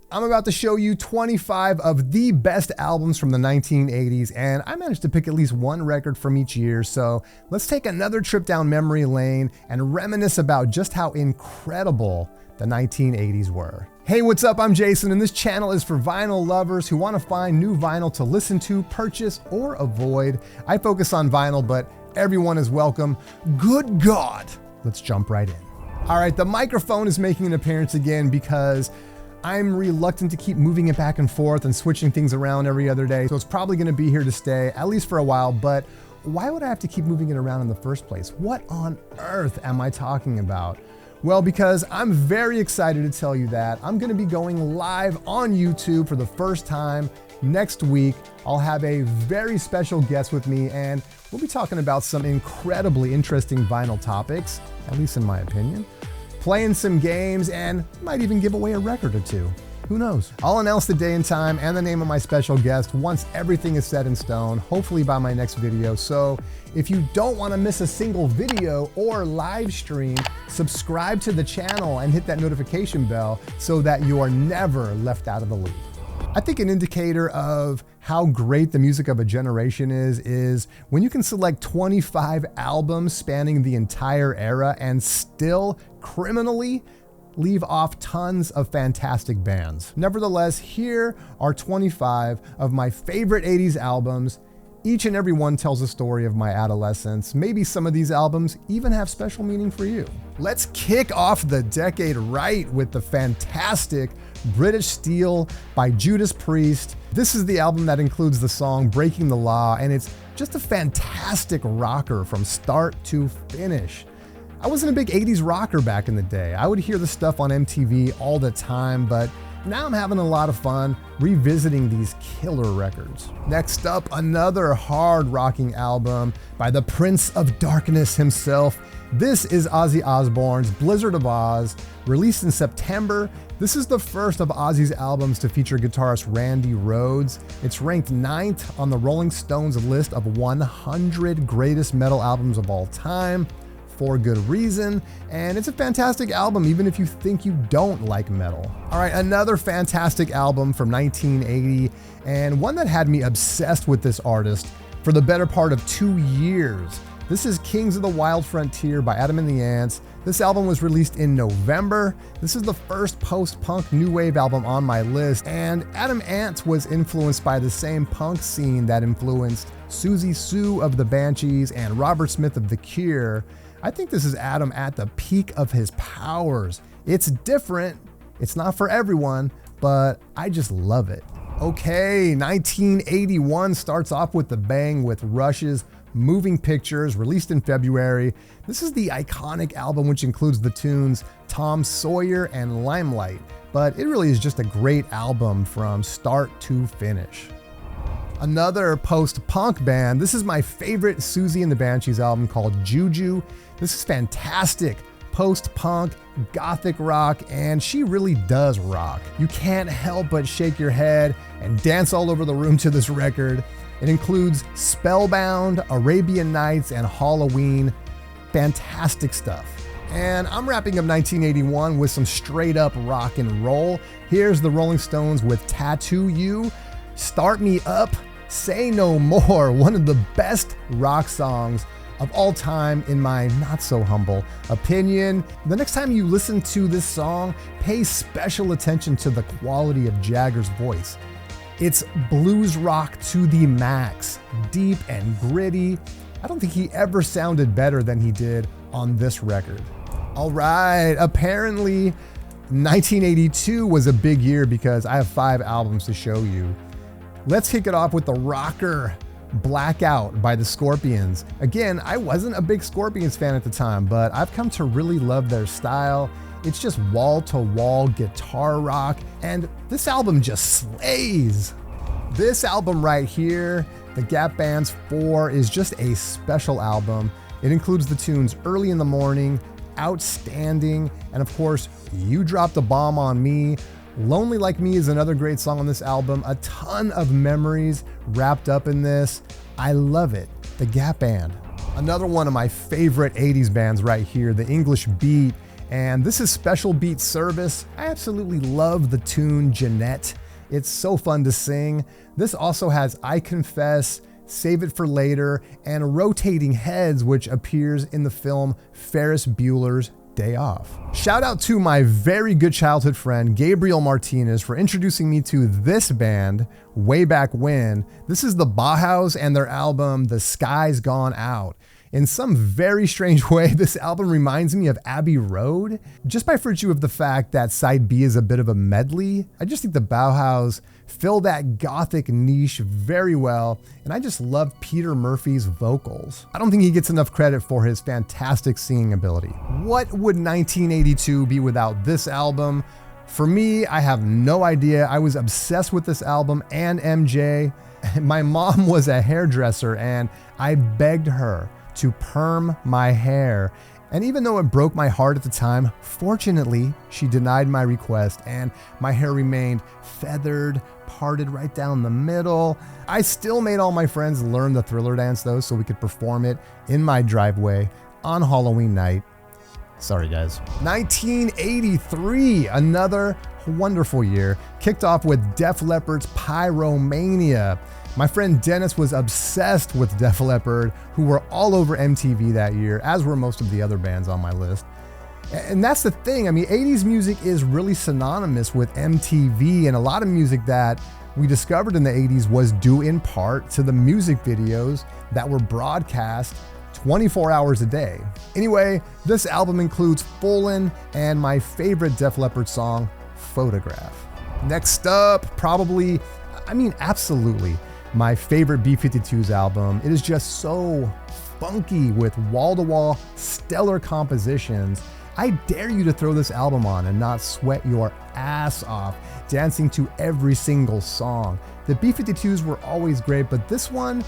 I'm about to show you 25 of the best albums from the 1980s, and I managed to pick at least one record from each year, so let's take another trip down memory lane and reminisce about just how incredible the 1980s were. Hey, what's up? I'm Jason, and this channel is for vinyl lovers who want to find new vinyl to listen to, purchase, or avoid. I focus on vinyl, but everyone is welcome. Good God! Let's jump right in. All right, the microphone is making an appearance again because I'm reluctant to keep moving it back and forth and switching things around every other day, so it's probably gonna be here to stay, at least for a while, but why would I have to keep moving it around in the first place? What on earth am I talking about? Well, because I'm very excited to tell you that I'm gonna be going live on YouTube for the first time next week. I'll have a very special guest with me, and we'll be talking about some incredibly interesting vinyl topics, at least in my opinion. Playing some games, and might even give away a record or two. Who knows? I'll announce the day and time and the name of my special guest once everything is set in stone, hopefully by my next video. So if you don't want to miss a single video or live stream, subscribe to the channel and hit that notification bell so that you are never left out of the loop. I think an indicator of how great the music of a generation is when you can select 25 albums spanning the entire era and still criminally leave off tons of fantastic bands. Nevertheless, here are 25 of my favorite 80s albums. Each and every one tells a story of my adolescence. Maybe some of these albums even have special meaning for you. Let's kick off the decade right with the fantastic British Steel by Judas Priest. This is the album that includes the song Breaking the Law, and it's just a fantastic rocker from start to finish. I wasn't a big 80s rocker back in the day. I would hear the stuff on MTV all the time, but now I'm having a lot of fun revisiting these killer records. Next up, another hard rocking album by the Prince of Darkness himself. This is Ozzy Osbourne's Blizzard of Oz, released in September. This is the first of Ozzy's albums to feature guitarist Randy Rhoads. It's ranked 9th on the Rolling Stones list of 100 greatest metal albums of all time, for good reason, and it's a fantastic album even if you think you don't like metal. All right, another fantastic album from 1980, and one that had me obsessed with this artist for the better part of 2 years. This is Kings of the Wild Frontier by Adam and the Ants. This album was released in November. This is the first post-punk new wave album on my list, and Adam Ant was influenced by the same punk scene that influenced Susie Sue of the Banshees and Robert Smith of The Cure. I think this is Adam at the peak of his powers. It's different, it's not for everyone, but I just love it. Okay, 1981 starts off with the bang with Rush's Moving Pictures, released in February. This is the iconic album which includes the tunes Tom Sawyer and Limelight, but it really is just a great album from start to finish. Another post-punk band, this is my favorite Susie and the Banshees album called Juju. This is fantastic post-punk, gothic rock, and she really does rock. You can't help but shake your head and dance all over the room to this record. It includes Spellbound, Arabian Nights, and Halloween. Fantastic stuff. And I'm wrapping up 1981 with some straight up rock and roll. Here's the Rolling Stones with Tattoo You, Start Me Up, Say No More, one of the best rock songs of all time in my not so humble opinion. The next time you listen to this song, pay special attention to the quality of Jagger's voice. It's blues rock to the max, deep and gritty. I don't think he ever sounded better than he did on this record. All right, apparently 1982 was a big year because I have 5 albums to show you. Let's kick it off with the rocker Blackout by the Scorpions. Again, I wasn't a big Scorpions fan at the time, but I've come to really love their style. It's just wall-to-wall guitar rock, and this album just slays. This album right here, The Gap Band's 4, is just a special album. It includes the tunes Early in the Morning, Outstanding, and of course, You Dropped a Bomb on Me. Lonely Like Me is another great song on this album. A ton of memories wrapped up in this. I love it. The Gap Band. Another one of my favorite 80s bands right here, the English Beat, And this is Special Beat Service. I absolutely love the tune Jeanette. It's so fun to sing. This also has I Confess, Save It for Later, and Rotating Heads, which appears in the film Ferris Bueller's Day Off. Shout out to my very good childhood friend Gabriel Martinez for introducing me to this band way back when. This is the Bauhaus and their album The Sky's Gone Out. In some very strange way, this album reminds me of Abbey Road, just by virtue of the fact that side B is a bit of a medley. I just think the Bauhaus fill that gothic niche very well, and I just love Peter Murphy's vocals. I don't think he gets enough credit for his fantastic singing ability. What would 1982 be without this album? For me, I have no idea. I was obsessed with this album and MJ. My mom was a hairdresser, and I begged her to perm my hair. And even though it broke my heart at the time, fortunately, she denied my request and my hair remained feathered, parted right down the middle. I still made all my friends learn the Thriller dance though, so we could perform it in my driveway on Halloween night. Sorry guys. 1983, another wonderful year, kicked off with Def Leppard's Pyromania. My friend Dennis was obsessed with Def Leppard, who were all over MTV that year, as were most of the other bands on my list. And that's the thing, I mean, 80s music is really synonymous with MTV, and a lot of music that we discovered in the 80s was due in part to the music videos that were broadcast 24 hours a day. Anyway, this album includes Fullin' and my favorite Def Leppard song, Photograph. Next up, absolutely, my favorite B-52s album. It is just so funky with wall-to-wall stellar compositions. I dare you to throw this album on and not sweat your ass off dancing to every single song. The B-52s were always great, but this one's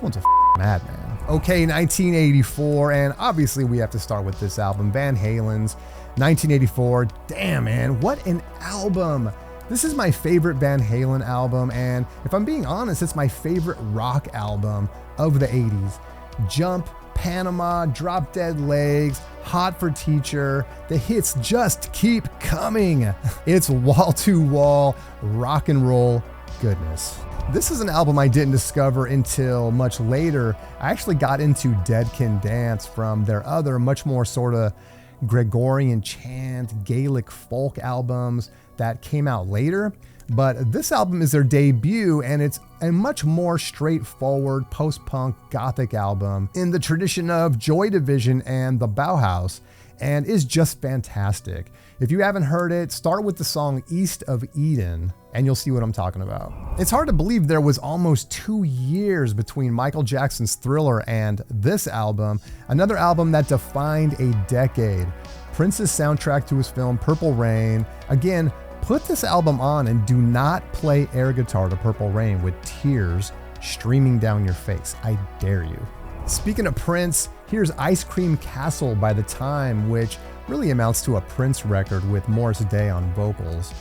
a madman. Okay, 1984, and obviously we have to start with this album, Van Halen's 1984. Damn, man, what an album. This is my favorite Van Halen album, and if I'm being honest, it's my favorite rock album of the 80s. Jump, Panama, Drop Dead Legs, Hot for Teacher, the hits just keep coming. It's wall-to-wall rock and roll goodness. This is an album I didn't discover until much later. I actually got into Dead Can Dance from their other, much more sort of Gregorian chant, Gaelic folk albums that came out later. But this album is their debut, and it's a much more straightforward post-punk gothic album in the tradition of Joy Division and the Bauhaus, and is just fantastic. If you haven't heard it, start with the song East of Eden, and you'll see what I'm talking about. It's hard to believe there was almost 2 years between Michael Jackson's Thriller and this album, another album that defined a decade. Prince's soundtrack to his film Purple Rain. Again, put this album on and do not play air guitar to Purple Rain with tears streaming down your face. I dare you. Speaking of Prince, here's Ice Cream Castle by The Time, which really amounts to a Prince record with Morris Day on vocals.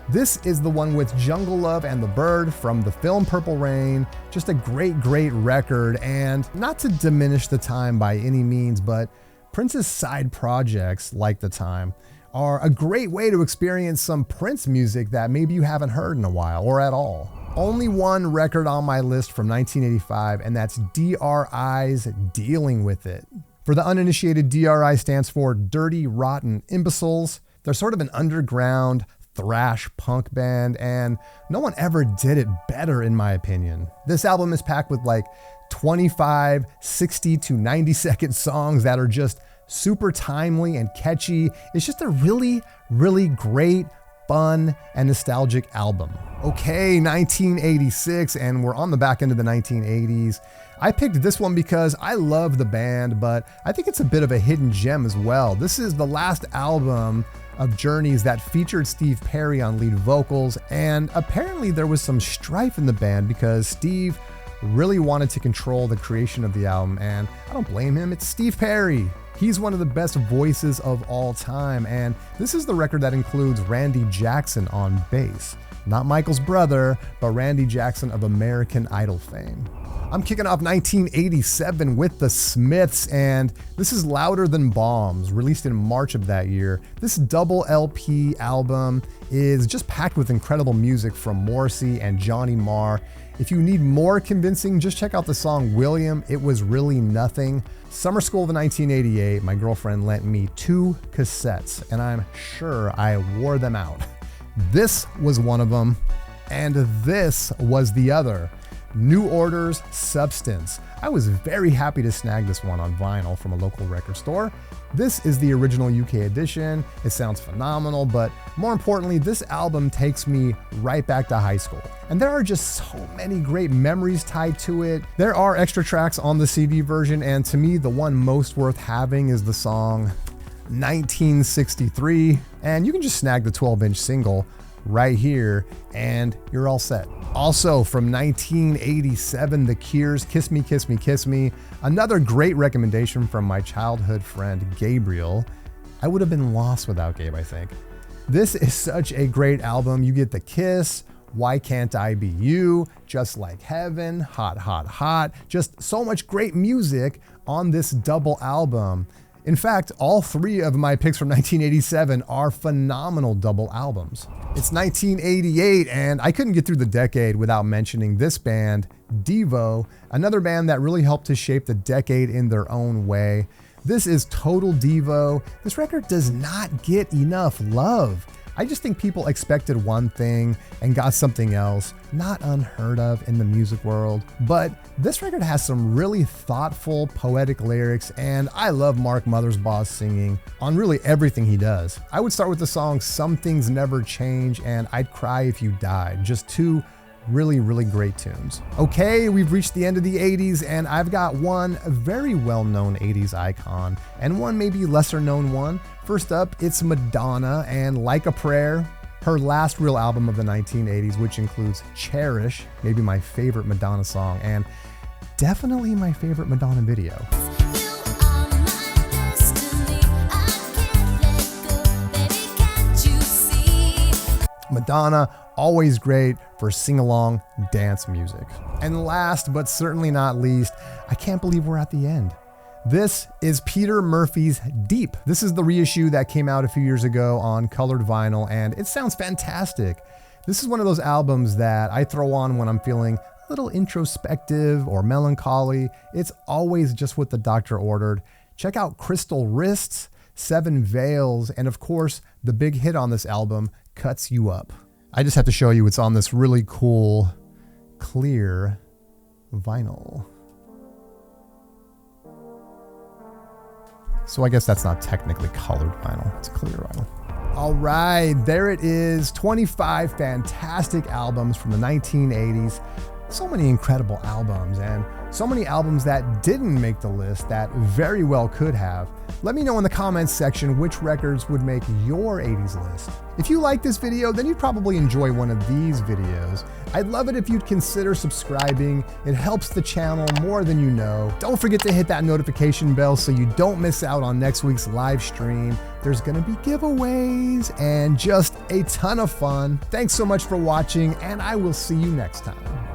This is the one with Jungle Love and the Bird from the film Purple Rain. Just a great, great record, and not to diminish The Time by any means, but Prince's side projects, like The Time, are a great way to experience some Prince music that maybe you haven't heard in a while or at all. Only one record on my list from 1985, and that's DRI's Dealing With It. For the uninitiated, DRI stands for Dirty Rotten Imbeciles. They're sort of an underground thrash punk band, and no one ever did it better in my opinion. This album is packed with like 25, 60 to 90 second songs that are just super timely and catchy. It's just a really, really great, fun, and nostalgic album. Okay, 1986, and we're on the back end of the 1980s. I picked this one because I love the band, but I think it's a bit of a hidden gem as well. This is the last album of Journey's that featured Steve Perry on lead vocals, and apparently there was some strife in the band because Steve really wanted to control the creation of the album, and I don't blame him. It's Steve Perry. He's one of the best voices of all time, and this is the record that includes Randy Jackson on bass. Not Michael's brother, but Randy Jackson of American Idol fame. I'm kicking off 1987 with the Smiths, and this is Louder Than Bombs, released in March of that year. This double LP album is just packed with incredible music from Morrissey and Johnny Marr. If you need more convincing, just check out the song William, It Was Really Nothing. Summer school of 1988, my girlfriend lent me 2 cassettes, and I'm sure I wore them out. This was one of them, and this was the other. New Order's Substance. I was very happy to snag this one on vinyl from a local record store. This is the original UK edition. It sounds phenomenal, but more importantly, this album takes me right back to high school. And there are just so many great memories tied to it. There are extra tracks on the CD version, and to me, the one most worth having is the song 1963. And you can just snag the 12-inch single right here, and you're all set. Also from 1987, The Cure's Kiss Me, Kiss Me, Kiss Me. Another great recommendation from my childhood friend, Gabriel. I would have been lost without Gabe, I think. This is such a great album. You get the kiss, Why Can't I Be You, Just Like Heaven, Hot, Hot, Hot. Just so much great music on this double album. In fact, all 3 of my picks from 1987 are phenomenal double albums. It's 1988, and I couldn't get through the decade without mentioning this band, Devo, another band that really helped to shape the decade in their own way. This is Total Devo. This record does not get enough love. I just think people expected one thing and got something else, not unheard of in the music world. But this record has some really thoughtful, poetic lyrics, and I love Mark Mothersbaugh's singing on really everything he does. I would start with the song Some Things Never Change and I'd Cry If You Died, just 2 really, really great tunes. Okay, we've reached the end of the 80s, and I've got one very well-known 80s icon and one maybe lesser-known one. First up, it's Madonna and Like a Prayer, her last real album of the 1980s, which includes Cherish, maybe my favorite Madonna song, and definitely my favorite Madonna video. Madonna, always great for sing-along dance music. And last but certainly not least, I can't believe we're at the end. This is Peter Murphy's Deep. This is the reissue that came out a few years ago on colored vinyl, and it sounds fantastic. This is one of those albums that I throw on when I'm feeling a little introspective or melancholy. It's always just what the doctor ordered. Check out Crystal Wrists, 7 Veils, and of course, the big hit on this album, Cuts You Up. I just have to show you it's on this really cool, clear vinyl. So I guess that's not technically colored vinyl, it's clear vinyl. All right, there it is, 25 fantastic albums from the 1980s. So many incredible albums, and so many albums that didn't make the list that very well could have. Let me know in the comments section which records would make your 80s list. If you like this video, then you'd probably enjoy one of these videos. I'd love it if you'd consider subscribing. It helps the channel more than you know. Don't forget to hit that notification bell so you don't miss out on next week's live stream. There's gonna be giveaways and just a ton of fun. Thanks so much for watching, and I will see you next time.